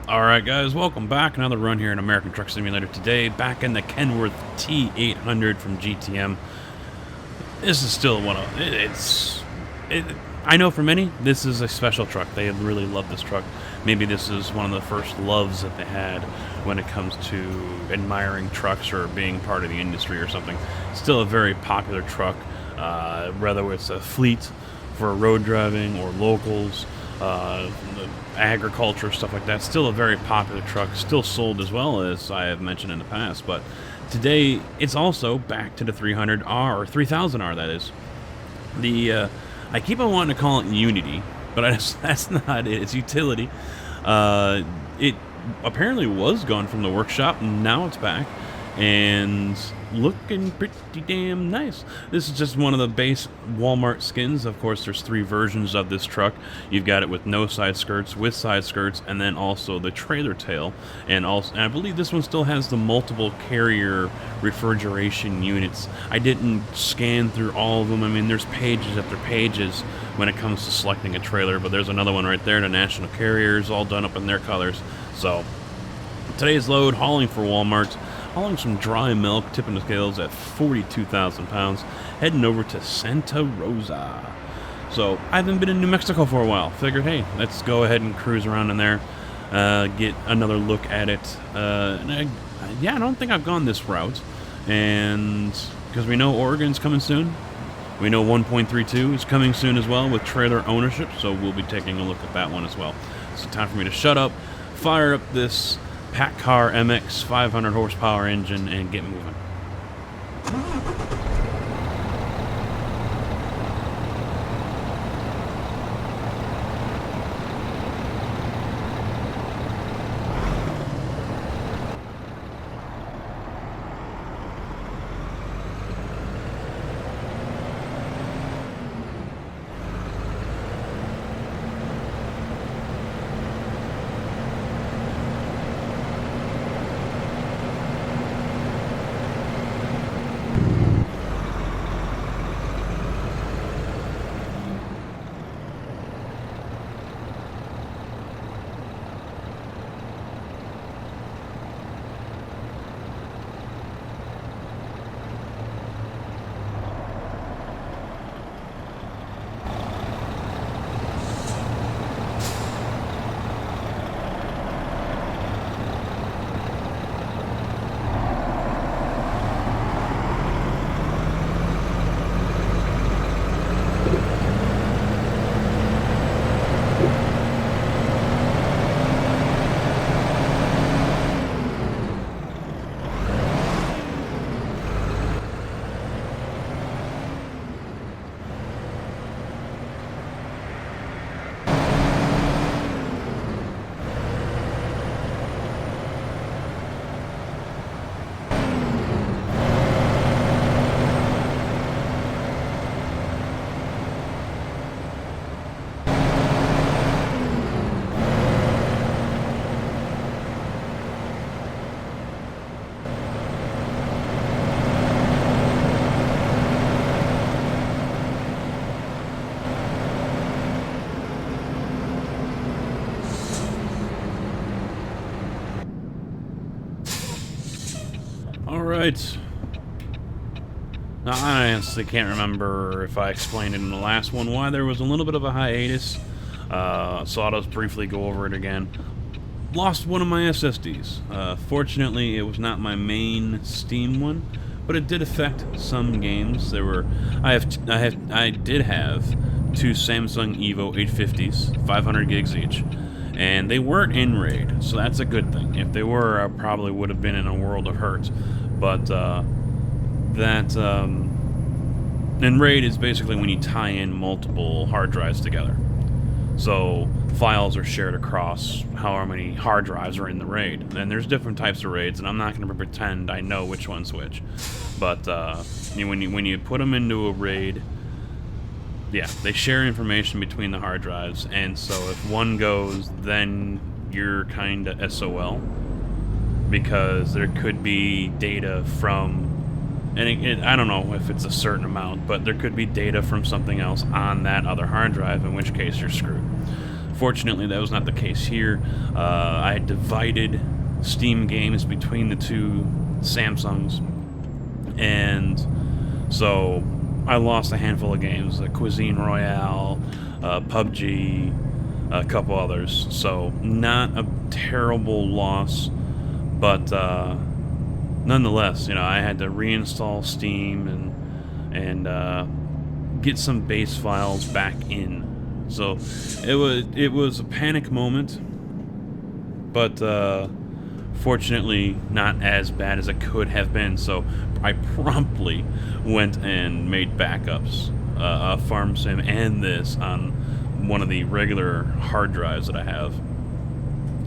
Alright guys, welcome back. Another run here in American Truck Simulator today. Back in the Kenworth T800 from GTM. This is still one of... I know for many, this is a special truck. They really love this truck. Maybe this is one of the first loves that they had when it comes to admiring trucks or being part of the industry or something. Still a very popular truck, whether it's a fleet for road driving or locals, agriculture, stuff like that. Still a very popular truck, still sold as well, as I have mentioned in the past. But today it's also back to the 300R, or 3000R that is. I keep on wanting to call it Unity, but that's not it. It's utility. It apparently was gone from the workshop, and now it's back and looking pretty damn nice. This is just one of the base Walmart skins. Of course, there's 3 versions of this truck. You've got it with no side skirts, with side skirts, and then also the trailer tail. And I believe this one still has the multiple carrier refrigeration units. I didn't scan through all of them. I mean, there's pages after pages when it comes to selecting a trailer, but there's another one right there, the national carriers, all done up in their colors. So today's load, hauling for Walmart. Hauling some dry milk, tipping the scales at 42,000 pounds, heading over to Santa Rosa. So, I haven't been in New Mexico for a while. Figured, hey, let's go ahead and cruise around in there, get another look at it. I don't think I've gone this route, and because we know Oregon's coming soon. We know 1.32 is coming soon as well with trailer ownership, so we'll be taking a look at that one as well. So, time for me to shut up, fire up this Pack Car MX 500 horsepower engine and get moving. Alright. Now, I honestly can't remember if I explained it in the last one why there was a little bit of a hiatus. So I'll just briefly go over it again. Lost one of my SSDs. Fortunately, it was not my main Steam one, but it did affect some games. I did have 2 Samsung Evo 850s, 500 gigs each. And they weren't in RAID, so that's a good thing. If they were, I probably would have been in a world of hurt. But and RAID is basically when you tie in multiple hard drives together. So files are shared across however many hard drives are in the RAID. And there's different types of RAIDs, and I'm not going to pretend I know which one's which. But when you put them into a RAID, yeah, they share information between the hard drives, and so if one goes, then you're kind of SOL, because there could be data from And I don't know if it's a certain amount, but there could be data from something else on that other hard drive, in which case you're screwed. Fortunately, that was not the case here. I had divided Steam games between the two Samsungs, and so I lost a handful of games, Cuisine Royale, PUBG, a couple others. So not a terrible loss, but nonetheless, I had to reinstall Steam and get some base files back in. So it was a panic moment, but fortunately not as bad as it could have been. So I promptly went and made backups, Farm Sim and this on one of the regular hard drives that I have.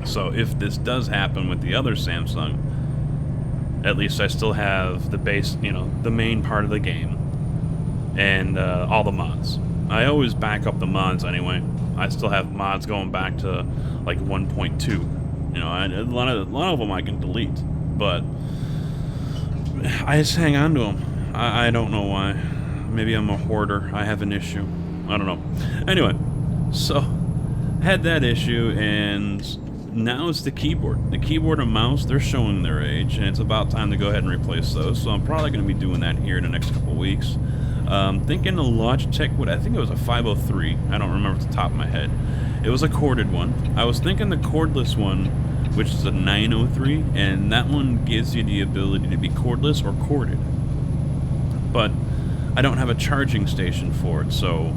So if this does happen with the other Samsung, at least I still have the base, the main part of the game, and all the mods. I always back up the mods anyway. I still have mods going back to like 1.2. A lot of them I can delete, but I just hang on to them. I don't know why. Maybe I'm a hoarder. I have an issue. I don't know. Anyway, so had that issue, and now it's the keyboard. The keyboard and mouse, they're showing their age, and it's about time to go ahead and replace those. So I'm probably going to be doing that here in the next couple weeks. Thinking a Logitech, I think it was a 503. I don't remember off the top of my head. It was a corded one. I was thinking the cordless one, which is a 903, and that one gives you the ability to be cordless or corded. But I don't have a charging station for it, so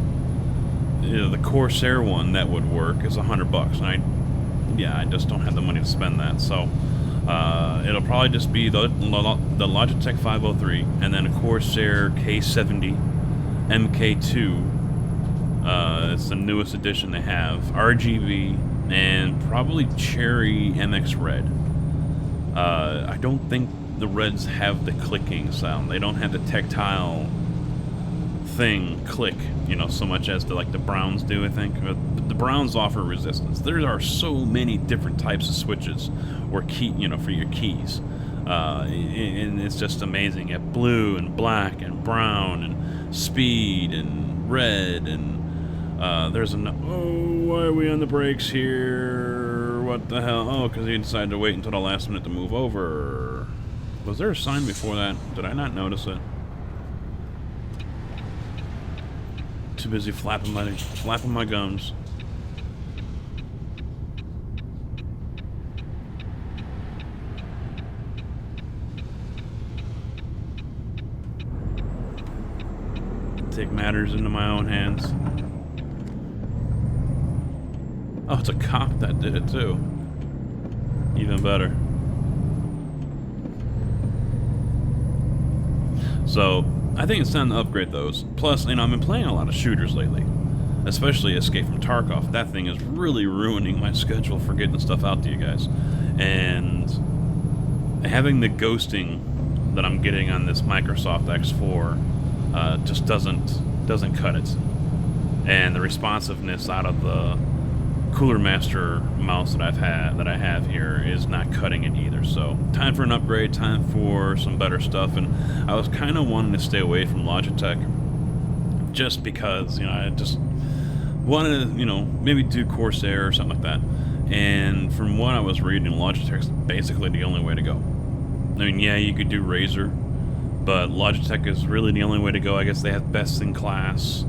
the Corsair one that would work is $100, and I just don't have the money to spend that. So it'll probably just be the Logitech 503 and then a Corsair K70 MK2. It's the newest edition they have, RGB, and probably Cherry MX Red. I don't think the Reds have the clicking sound. They don't have the tactile thing click, so much as the Browns do, I think. The Browns offer resistance. There are so many different types of switches or key, for your keys. And it's just amazing. You have blue and black and brown and speed and red, and there's why are we on the brakes here? What the hell? Oh, because he decided to wait until the last minute to move over. Was there a sign before that? Did I not notice it? Too busy flapping my gums. Take matters into my own hands. Oh, it's a cop that did it too. Even better. So I think it's time to upgrade those. Plus, I've been playing a lot of shooters lately, especially Escape from Tarkov. That thing is really ruining my schedule for getting stuff out to you guys. And having the ghosting that I'm getting on this Microsoft X4 just doesn't cut it. And the responsiveness out of the Cooler Master mouse that I have here is not cutting it either. So time for an upgrade, time for some better stuff. And I was kind of wanting to stay away from Logitech just because I just wanted to maybe do Corsair or something like that. And from what I was reading, Logitech's basically the only way to go. You could do Razer, but Logitech is really the only way to go. I guess they have best in class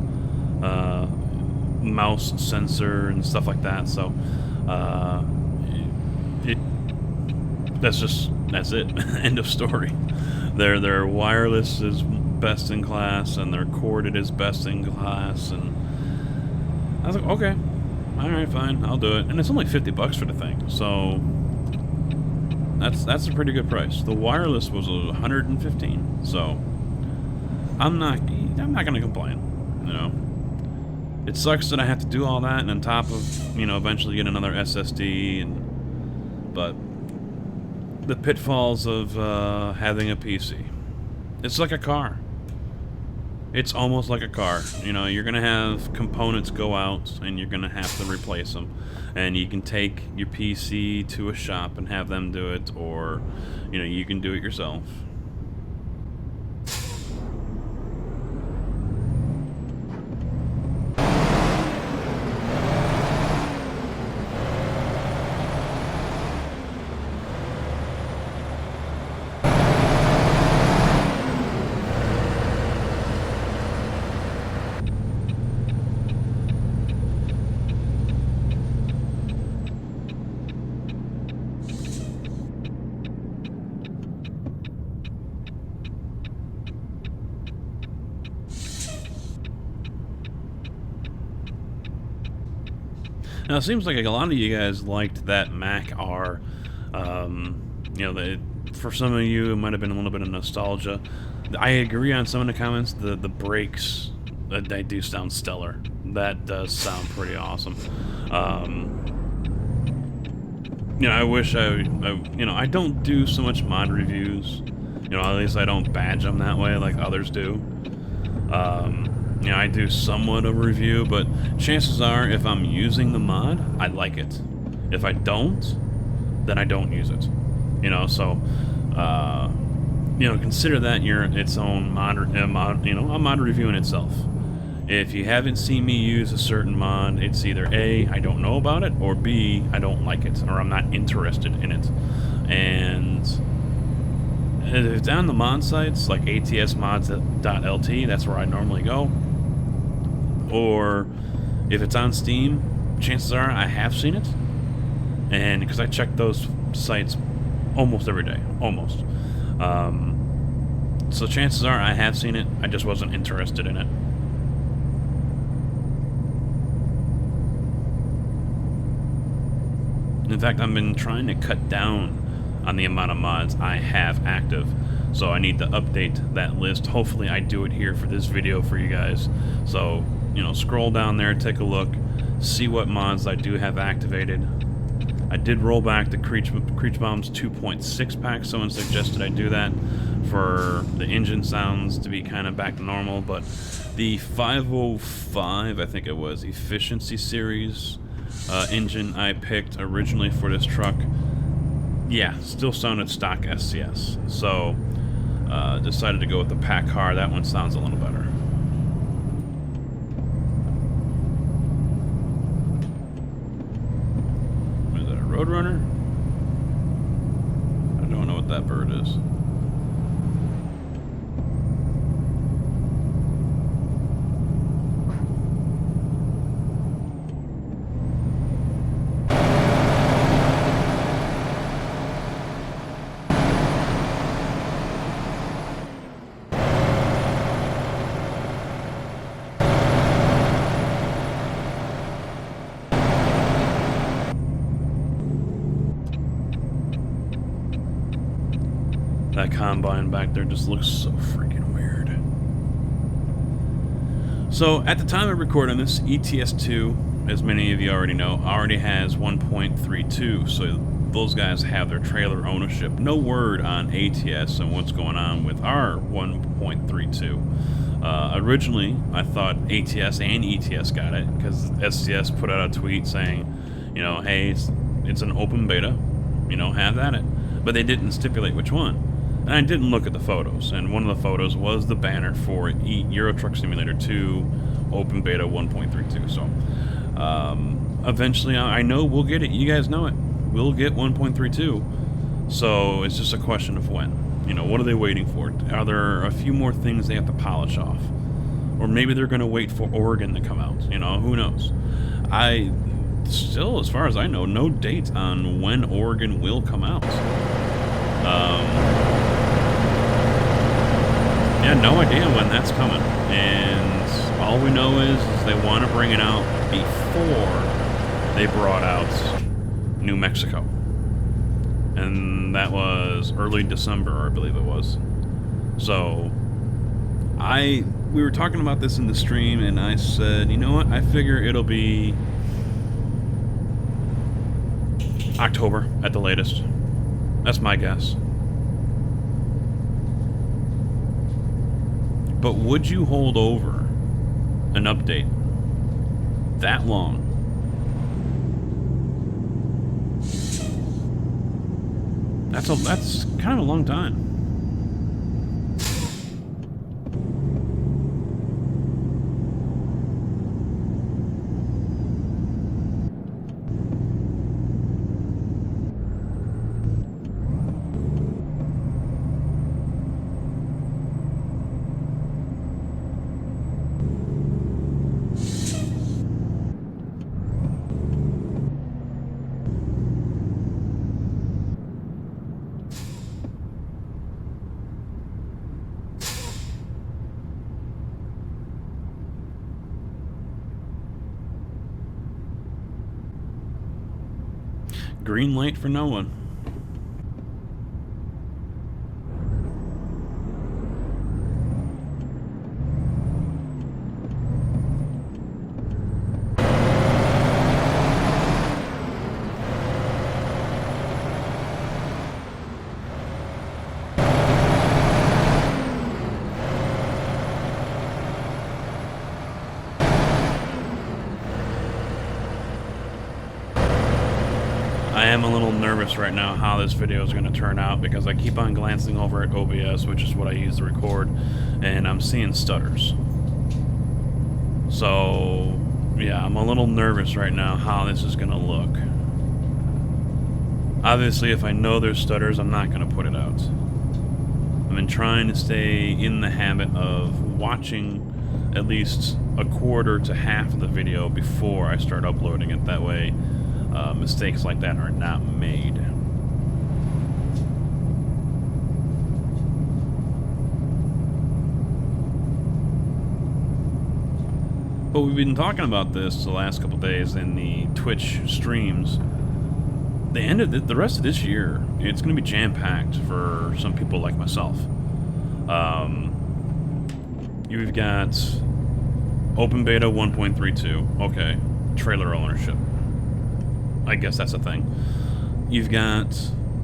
mouse sensor and stuff like that. So that's it. End of story. Their wireless is best in class, and their corded is best in class. And I was like, okay, all right, fine, I'll do it. And it's only $50 for the thing, so that's a pretty good price. The wireless was $115, so I'm not gonna complain. It sucks that I have to do all that, and on top of eventually get another SSD, but the pitfalls of having a PC. It's like a car. It's almost like a car. You're gonna have components go out, and you're gonna have to replace them. And you can take your PC to a shop and have them do it, or you can do it yourself. Now, it seems like a lot of you guys liked that Mac R. You know, for some of you, it might have been a little bit of nostalgia. I agree on some of the comments. The brakes, they do sound stellar. That does sound pretty awesome. You know, I wish you know, I don't do so much mod reviews. You know, at least I don't badge them that way like others do. You know, I do somewhat of a review, but chances are, if I'm using the mod, I like it. If I don't, then I don't use it. You know, so, you know, consider that its own mod, you know, a mod review in itself. If you haven't seen me use a certain mod, it's either A, I don't know about it, or B, I don't like it, or I'm not interested in it. And if it's on the mod sites, like ATS Mods.lt, that's where I normally go. Or if it's on Steam, chances are I have seen it. And because I check those sites almost every day, almost. So chances are I have seen it, I just wasn't interested in it. In fact, I've been trying to cut down on the amount of mods I have active, so I need to update that list. Hopefully I do it here for this video for you guys. So, you know, scroll down there, take a look, see what mods I do have activated. I did roll back the Creech Bombs 2.6 pack. Someone suggested I do that for the engine sounds to be kind of back to normal, but the 505, I think it was, Efficiency Series engine I picked originally for this truck, yeah, still sounded stock SCS. So, decided to go with the pack car. That one sounds a little better. Is that a Roadrunner? I don't know what that bird is. That combine back there just looks so freaking weird. So, at the time of recording this, ETS2, as many of you already know, already has 1.32, so those guys have their trailer ownership. No word on ATS and what's going on with our 1.32. Originally, I thought ATS and ETS got it, because SCS put out a tweet saying, you know, hey, it's an open beta, you know, have at it. But they didn't stipulate which one. And I didn't look at the photos, and one of the photos was the banner for Euro Truck Simulator 2 Open Beta 1.32. So, eventually, I know we'll get it. You guys know it. We'll get 1.32. So, it's just a question of when. You know, what are they waiting for? Are there a few more things they have to polish off? Or maybe they're going to wait for Oregon to come out. You know, who knows? Still, as far as I know, no date on when Oregon will come out. Yeah, no idea when that's coming. And all we know is they want to bring it out before they brought out New Mexico. And that was early December, I believe it was. So, we were talking about this in the stream, and I said, you know what, I figure it'll be October at the latest. That's my guess. But would you hold over an update that long? That's kind of a long time. Green light for no one. I am a little nervous right now how this video is going to turn out because I keep on glancing over at OBS, which is what I use to record, and I'm seeing stutters. So, yeah, I'm a little nervous right now how this is going to look. Obviously, if I know there's stutters, I'm not going to put it out. I've been trying to stay in the habit of watching at least a quarter to half of the video before I start uploading it. That way, mistakes like that are not made. But we've been talking about this the last couple days in the Twitch streams. The rest of this year, it's going to be jam-packed for some people like myself. You've got Open Beta 1.32. Okay, trailer ownership. I guess that's a thing. You've got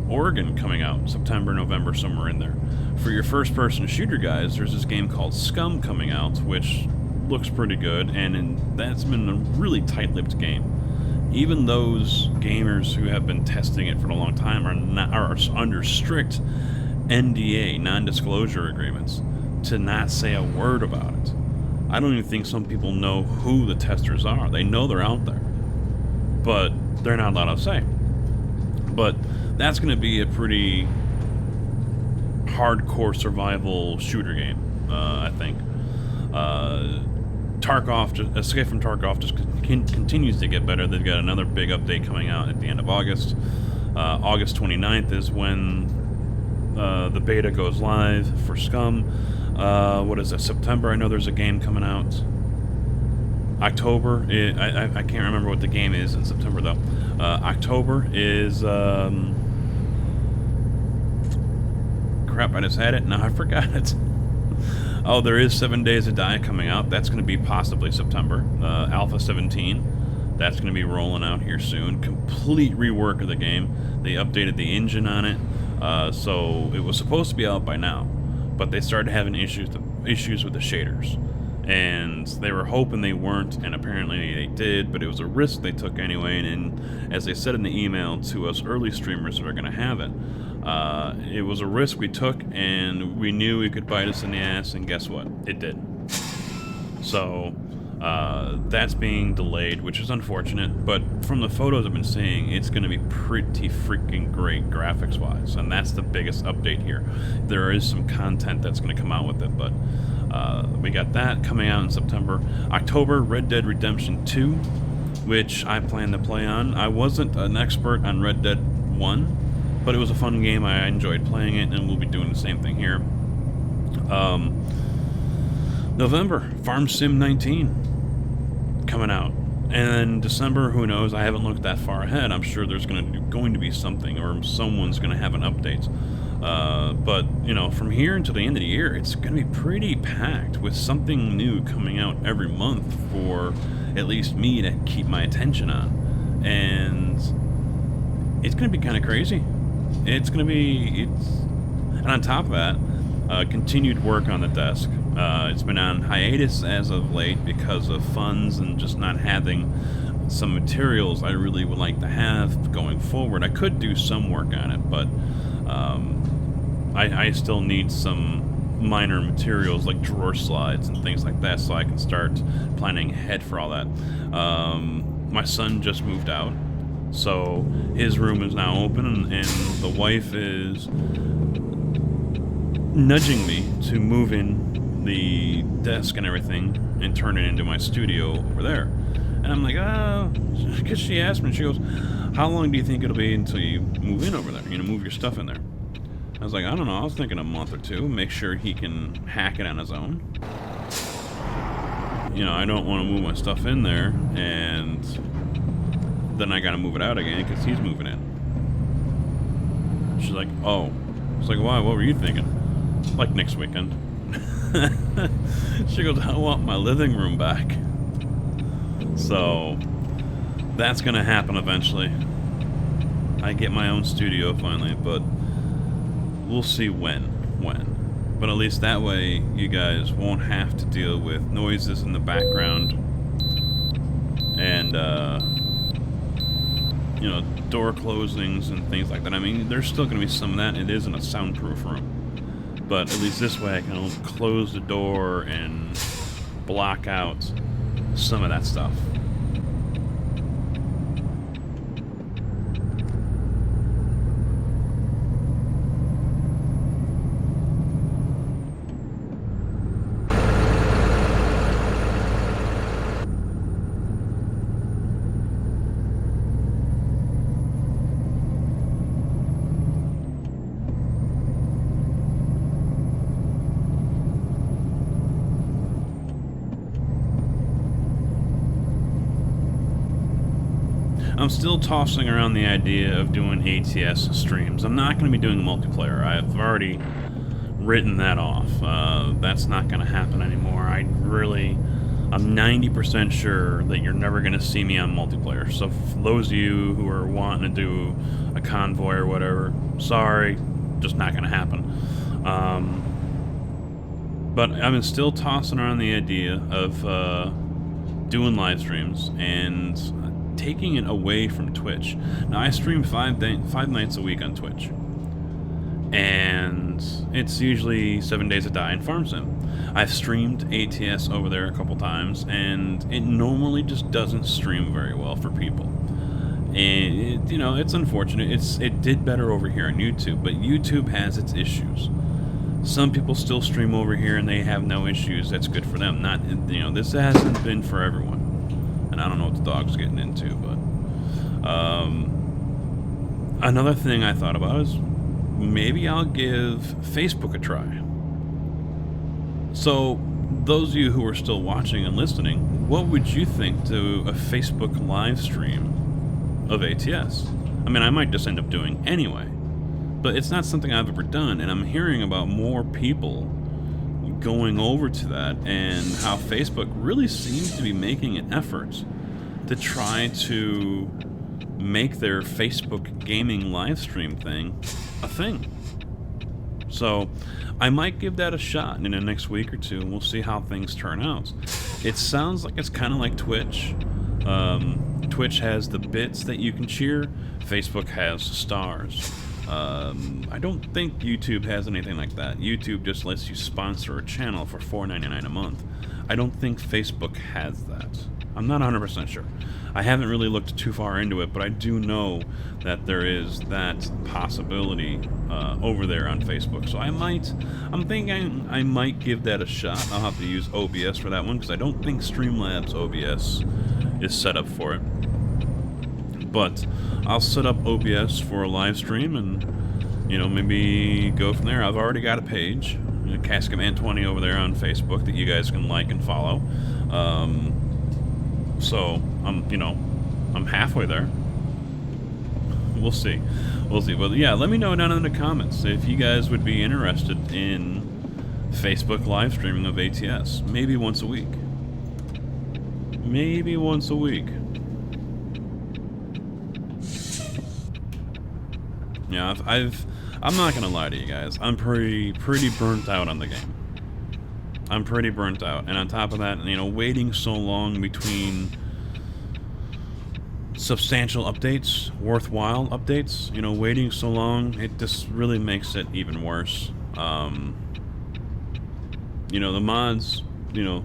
Oregon coming out, September, November, somewhere in there. For your first-person shooter guys, there's this game called Scum coming out, which looks pretty good, and that's been a really tight-lipped game. Even those gamers who have been testing it for a long time are under strict NDA, non-disclosure agreements, to not say a word about it. I don't even think some people know who the testers are. They know they're out there, but they're not allowed to say. But that's going to be a pretty hardcore survival shooter game, I think. Escape from Tarkov just continues to get better. They've got another big update coming out at the end of August. August 29th is when the beta goes live for Scum. What is it, September? I know there's a game coming out. October, I can't remember what the game is in September though. October is, crap, I just had it, now I forgot it. Oh, there is 7 Days to Die coming out. That's going to be possibly September. Alpha 17, that's going to be rolling out here soon. Complete rework of the game. They updated the engine on it, so it was supposed to be out by now, but they started having issues with the shaders. And they were hoping they weren't, and apparently they did, but it was a risk they took anyway, and as they said in the email to us early streamers that are going to have it, it was a risk we took, and we knew it could bite us in the ass, and guess what? It did. So, that's being delayed, which is unfortunate, but from the photos I've been seeing, it's going to be pretty freaking great graphics-wise, and that's the biggest update here. There is some content that's going to come out with it, but we got that coming out in September. October, Red Dead Redemption 2, which I plan to play on. I wasn't an expert on Red Dead 1, but it was a fun game. I enjoyed playing it, and we'll be doing the same thing here. November, Farm Sim 19 coming out. And then December, who knows? I haven't looked that far ahead. I'm sure there's going to be something, or someone's going to have an update. But, you know, from here until the end of the year, it's going to be pretty packed with something new coming out every month for at least me to keep my attention on. And it's going to be kind of crazy. And on top of that, continued work on the desk. It's been on hiatus as of late because of funds and just not having some materials I really would like to have going forward. I could do some work on it, but I still need some minor materials like drawer slides and things like that so I can start planning ahead for all that. My son just moved out, so his room is now open, and the wife is nudging me to move in the desk and everything and turn it into my studio over there. And I'm like, because she asked me, she goes, how long do you think it'll be until you move in over there? You know, move your stuff in there. I was like, I don't know, I was thinking a month or two, make sure he can hack it on his own. You know, I don't want to move my stuff in there, and then I gotta move it out again because he's moving in. she's like, oh. I was like, why? What were you thinking? Like next weekend. She goes, I want my living room back. So that's gonna happen eventually. I get my own studio finally, but we'll see when. But at least that way you guys won't have to deal with noises in the background and you know, door closings and things like that. I mean, there's still going to be some of that. It isn't a soundproof room, but at least this way I can close the door and block out some of that stuff. I'm still tossing around the idea of doing ATS streams. I'm not going to be doing multiplayer. I've already written that off. That's not going to happen anymore. I'm 90% sure that you're never going to see me on multiplayer. So for those of you who are wanting to do a convoy or whatever, sorry, just not going to happen. But I'm still tossing around the idea of doing live streams and taking it away from Twitch. Now, I stream 5 nights a week on Twitch, and it's usually 7 days a die in Farm Sim. I've streamed ATS over there a couple times, and it normally just doesn't stream very well for people. And you know, it's unfortunate. It did better over here on YouTube, but YouTube has its issues. Some people still stream over here and they have no issues. That's good for them. Not, you know, this hasn't been for everyone. And I don't know what the dog's getting into, but another thing I thought about is maybe I'll give Facebook a try. So those of you who are still watching and listening, what would you think to a Facebook live stream of ATS? I mean, I might just end up doing anyway, but it's not something I've ever done, and I'm hearing about more people going over to that, and how Facebook really seems to be making an effort to try to make their Facebook gaming live stream thing a thing. So I might give that a shot in the next week or two, and we'll see how things turn out. It sounds like it's kind of like Twitch. Twitch has the bits that you can cheer. Facebook has stars. I don't think YouTube has anything like that. YouTube just lets you sponsor a channel for $4.99 a month. I don't think Facebook has that. I'm not 100% sure. I haven't really looked too far into it, but I do know that there is that possibility over there on Facebook. So I'm thinking I might give that a shot. I'll have to use OBS for that one, because I don't think Streamlabs OBS is set up for it. But I'll set up OBS for a live stream and, you know, maybe go from there. I've already got a page, Cascaman20 over there on Facebook, that you guys can like and follow. So I'm halfway there. We'll see. But yeah, let me know down in the comments if you guys would be interested in Facebook live streaming of ATS. Maybe once a week. Yeah, I'm not gonna lie to you guys. I'm pretty burnt out on the game. I'm pretty burnt out, and on top of that, you know, waiting so long between substantial updates, worthwhile updates, you know, waiting so long, it just really makes it even worse. You know, the mods, you know,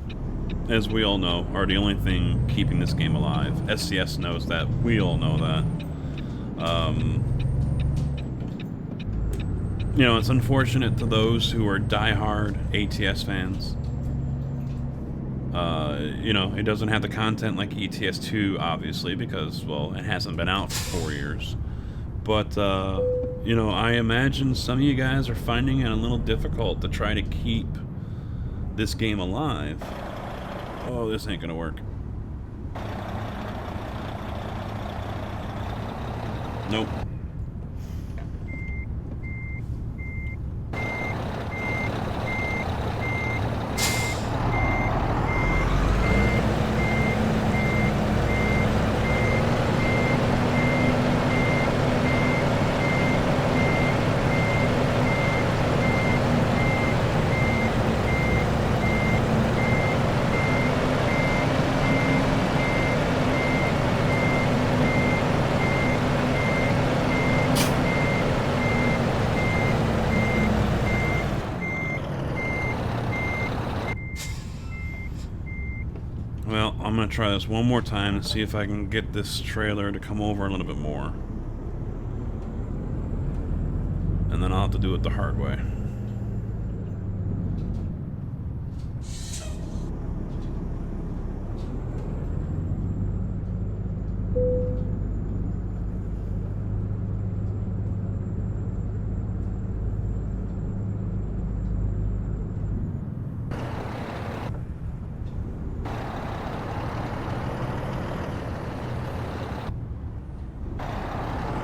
as we all know, are the only thing keeping this game alive. SCS knows that. We all know that. You know, it's unfortunate to those who are diehard ATS fans. You know, it doesn't have the content like ETS 2, obviously, because, well, it hasn't been out for 4 years. But, you know, I imagine some of you guys are finding it a little difficult to try to keep this game alive. Oh, this ain't gonna work. Nope. Well, I'm going to try this one more time to see if I can get this trailer to come over a little bit more. And then I'll have to do it the hard way.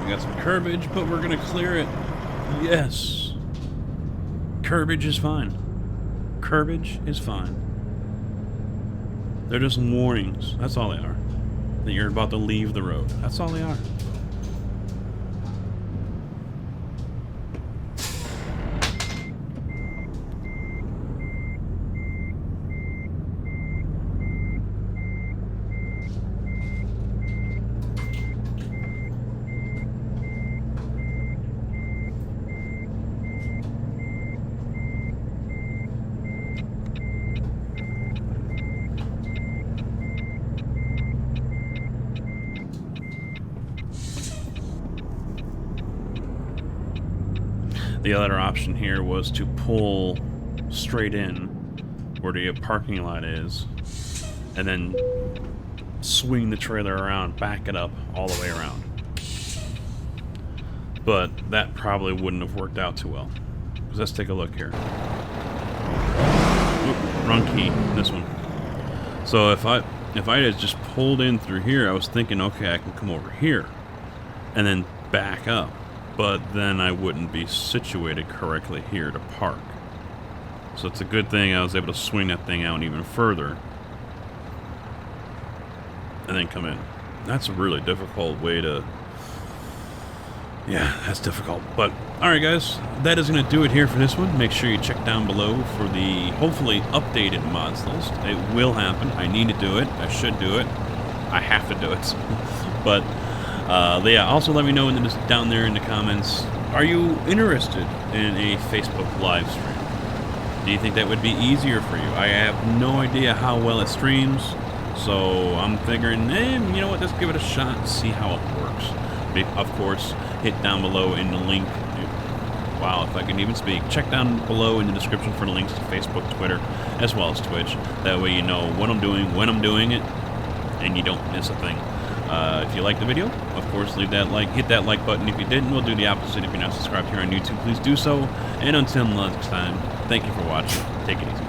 We got some curbage, but we're going to clear it. Yes. Curbage is fine. Curbage is fine. They're just warnings. That's all they are. That you're about to leave the road. That's all they are. The other option here was to pull straight in where the parking lot is and then swing the trailer around, back it up all the way around. But that probably wouldn't have worked out too well. Let's take a look here. Oop, wrong key, this one. So if I had just pulled in through here, I was thinking, okay, I can come over here and then back up. But then I wouldn't be situated correctly here to park. So it's a good thing I was able to swing that thing out even further and then come in. That's a really difficult way to... Yeah, that's difficult. But, alright guys, that is going to do it here for this one. Make sure you check down below for the, hopefully, updated mods list. It will happen. I need to do it. I should do it. I have to do it. But... yeah, also let me know down there in the comments, are you interested in a Facebook live stream? Do you think that would be easier for you? I have no idea how well it streams, so I'm figuring, you know what, let's give it a shot and see how it works. Of course, hit down below in the link. Wow, if I can even speak. Check down below in the description for the links to Facebook, Twitter, as well as Twitch. That way you know what I'm doing, when I'm doing it, and you don't miss a thing. If you liked the video, of course, leave that like, hit that like button. If you didn't, we'll do the opposite. If you're not subscribed here on YouTube, please do so. And until next time, thank you for watching. Take it easy.